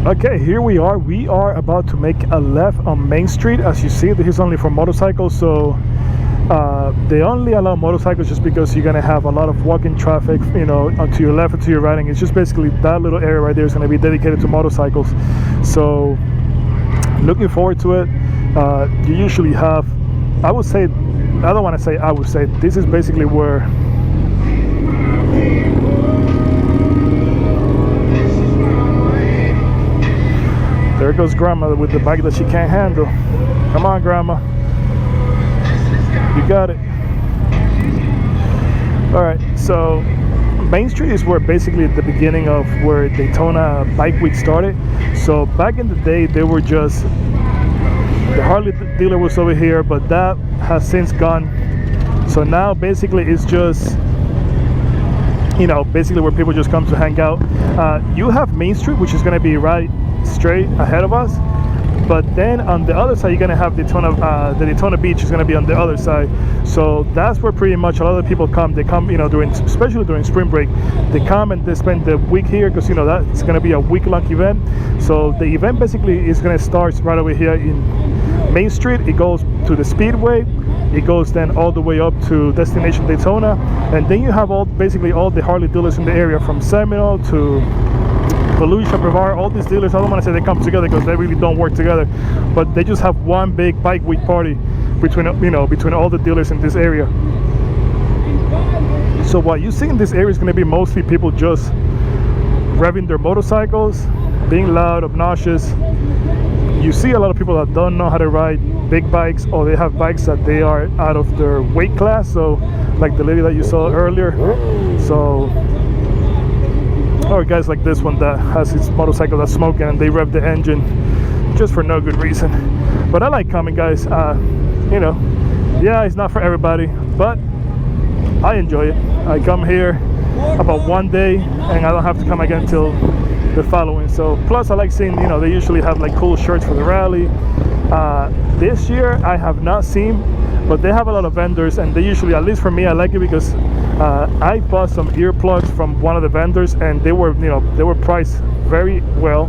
Okay, here we are. We are about to make a left on Main Street. As you see, this is only for motorcycles, so they only allow motorcycles just because you're gonna have a lot of walking traffic, you know, to your left and to your right. And it's just basically that little area right there is gonna be dedicated to motorcycles. So looking forward to it. You usually have, I would say, I don't want to say I would say, this is basically where there goes grandma with the bike that she can't handle. Come on, grandma. You got it. All right, so Main Street is where basically the beginning of where Daytona Bike Week started. So back in the day, they were just, the Harley dealer was over here, but that has since gone. So now basically it's just, you know, basically where people just come to hang out. You have Main Street, which is going to be right straight ahead of us, but then on the other side you're going to have Daytona. The Daytona Beach is going to be on the other side. So that's where pretty much a lot of people come. They come, you know, during, especially during spring break, they come and they spend the week here because, you know, that's going to be a week-long event. So the event basically is going to start right over here in Main Street. It goes to the Speedway. It goes then all the way up to Destination Daytona, and then you have basically all the Harley dealers in the area, from Seminole to Volusia, Brevard. All these dealers, I don't want to say they come together because they really don't work together, but they just have one big bike week party between, you know, between all the dealers in this area. So what you see in this area is going to be mostly people just revving their motorcycles, being loud, obnoxious. You see a lot of people that don't know how to ride big bikes, or they have bikes that they are out of their weight class, so like the lady that you saw earlier. So, or guys like this one that has his motorcycle that's smoking and they rev the engine just for no good reason. But I like coming, guys. You know, yeah, it's not for everybody, but I enjoy it. I come here about one day and I don't have to come again until the following. So plus I like seeing, you know, they usually have like cool shirts for the rally. This year I have not seen, but they have a lot of vendors, and they usually, at least for me, I like it because I bought some earplugs from one of the vendors, and they were, you know, they were priced very well,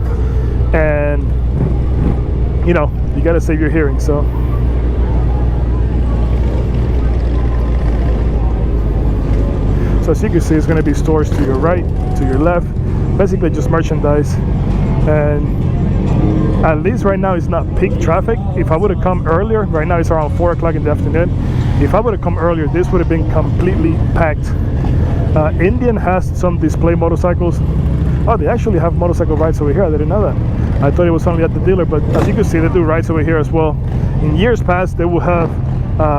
and you know, you gotta save your hearing. So as you can see, it's going to be stores to your right, to your left, basically just merchandise. And at least right now it's not peak traffic. If I would have come earlier, right now it's around 4 o'clock in the afternoon. If I would have come earlier, this would have been completely packed. Indian has some display motorcycles. Oh, they actually have motorcycle rides over here. I didn't know that. I thought it was only at the dealer, but as you can see, they do rides over here as well. In years past, they will have,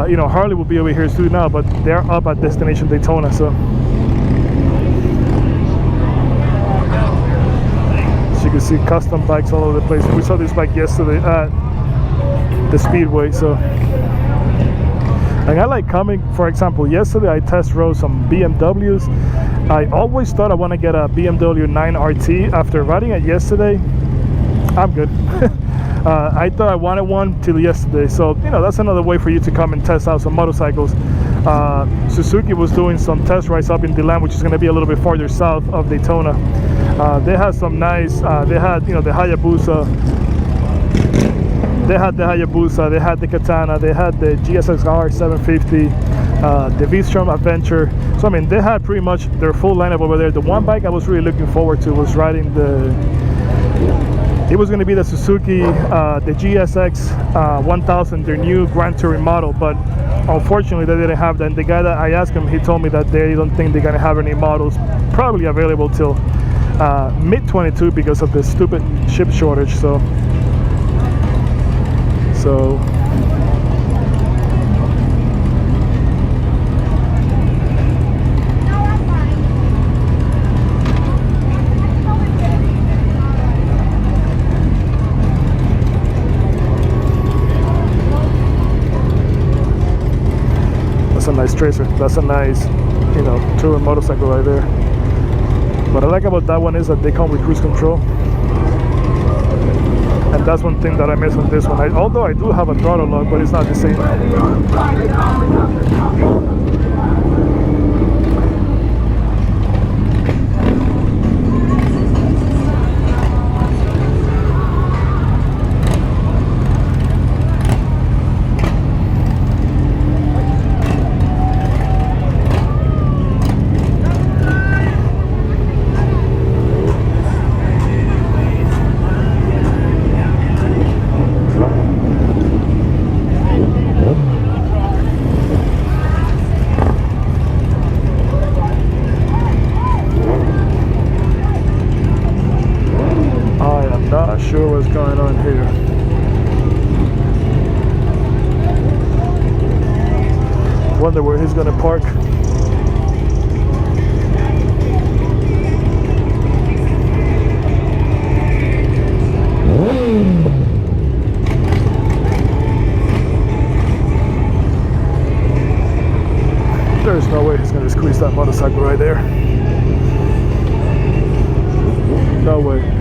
you know, Harley will be over here too now, but they're up at Destination Daytona. So you can see custom bikes all over the place. We saw this bike yesterday at the Speedway. So, and I like coming. For example, yesterday I test rode some BMWs. I always thought I want to get a BMW 9RT. After riding it yesterday, I'm good. I thought I wanted one till yesterday. So, you know, that's another way for you to come and test out some motorcycles. Suzuki was doing some test rides up in DeLand, which is going to be a little bit farther south of Daytona. They had some nice, they had, you know, the Hayabusa. They had the Hayabusa, they had the Katana, they had the GSXR 750, the V-Strom Adventure. So, I mean, they had pretty much their full lineup over there. The one bike I was really looking forward to was riding it was going to be the Suzuki, the GSX 1000, their new Grand Touring model, but unfortunately they didn't have that. And the guy that I asked him, he told me that they don't think they're going to have any models probably available till mid-22 because of the stupid chip shortage. So that's a nice tracer. That's a nice, you know, touring motorcycle right there. What I like about that one is that they come with cruise control, and that's one thing that I miss on this one. Although I do have a throttle lock, but it's not the same. not sure what's going on here. Wonder where he's gonna park. There's no way he's gonna squeeze that motorcycle right there. No way.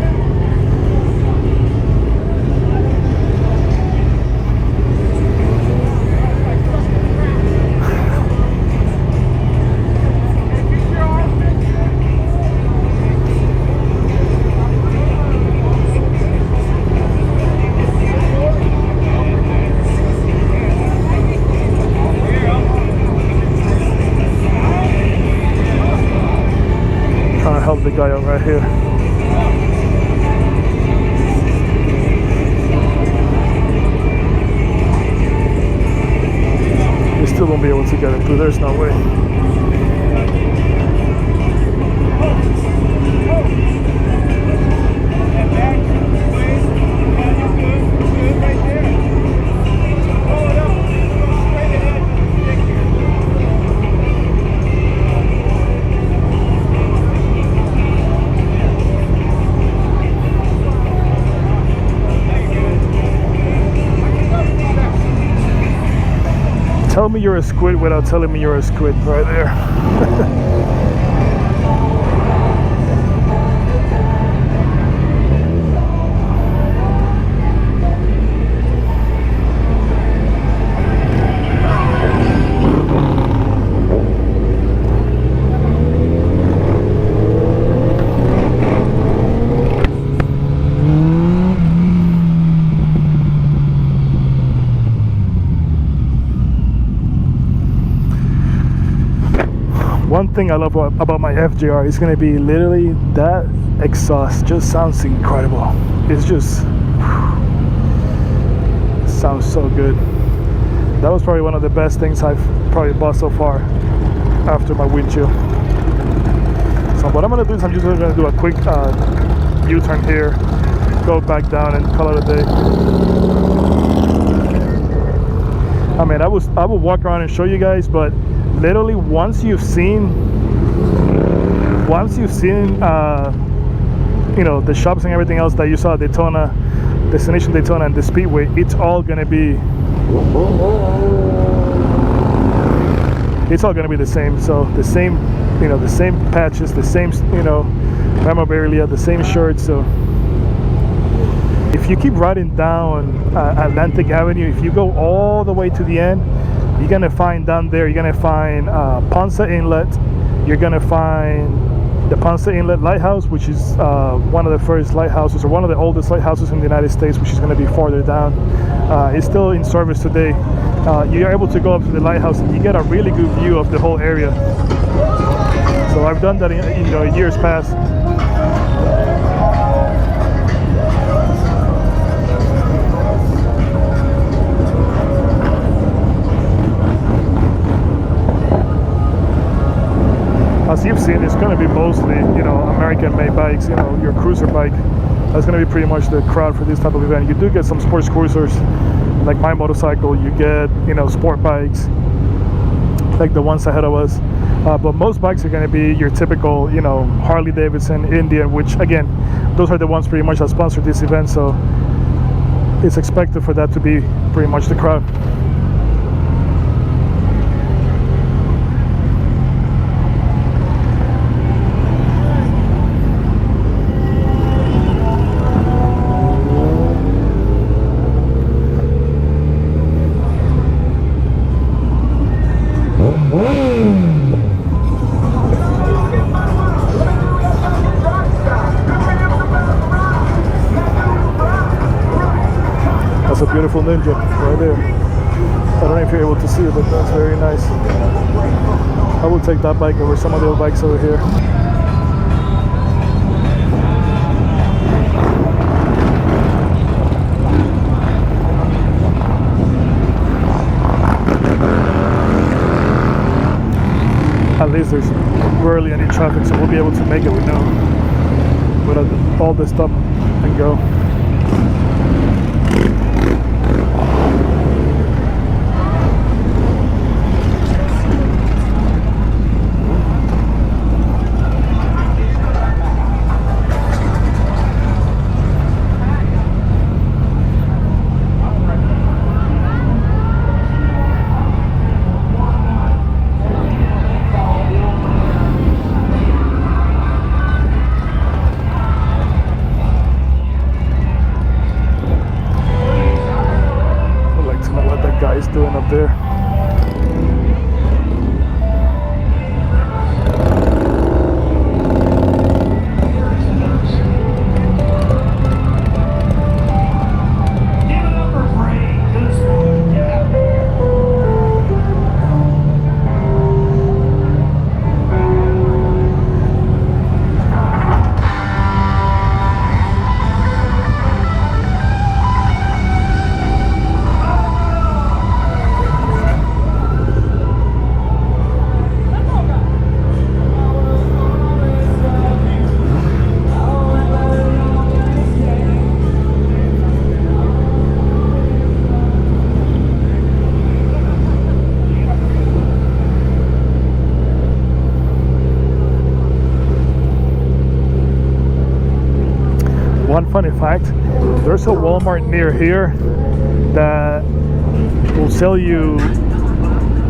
Help the guy out right here. He still won't be able to get it through. There's no way. Tell me you're a squid without telling me you're a squid right there. One thing I love about my FJR is going to be literally that exhaust just sounds incredible. It's just sounds so good. That was probably one of the best things I've probably bought so far after my windshield. So what I'm going to do is I'm just going to do a quick U-turn here, go back down and call it a day. I mean, I will walk around and show you guys, but literally once you've seen you know, the shops and everything else that you saw at Daytona, Destination Daytona and the Speedway, it's all gonna be the same. So the same, you know, the same patches, the same, you know, memorabilia, the same shirts. So if you keep riding down Atlantic Avenue, if you go all the way to the end, you're gonna find down there, you're gonna find Ponce Inlet, you're gonna find the Ponce Inlet Lighthouse, which is one of the first lighthouses, or one of the oldest lighthouses in the United States, which is gonna be farther down. It's still in service today. You're able to go up to the lighthouse and you get a really good view of the whole area. So I've done that in, you know, years past. As you've seen, it's going to be mostly, you know, American-made bikes. You know, your cruiser bike. That's going to be pretty much the crowd for this type of event. You do get some sports cruisers, like my motorcycle. You get, you know, sport bikes, like the ones ahead of us. But most bikes are going to be your typical, you know, Harley Davidson, Indian, which again, those are the ones pretty much that sponsor this event. So it's expected for that to be pretty much the crowd. That's a beautiful Ninja right there. I don't know if you're able to see it, but that's very nice. I will take that bike over some of the other bikes over here. At least there's barely any traffic, so we'll be able to make it with all this stop and go. right there. One funny fact, there's a Walmart near here that will sell you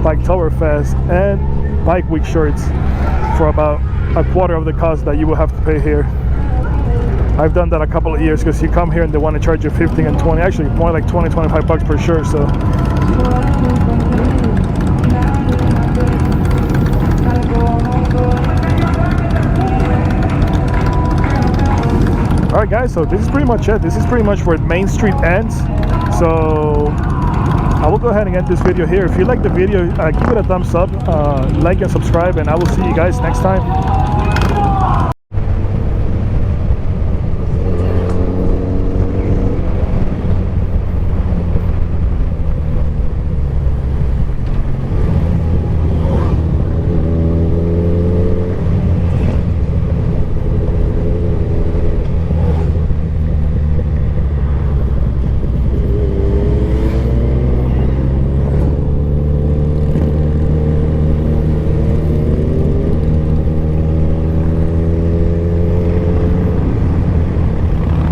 Biketoberfest and Bike Week shirts for about a quarter of the cost that you will have to pay here. I've done that a couple of years because you come here and they want to charge you 15 and 20, actually more like 20, 25 bucks per shirt. So alright guys, so this is pretty much it. This is pretty much where Main Street ends. So I will go ahead and end this video here. If you like the video, give it a thumbs up, like and subscribe, and I will see you guys next time.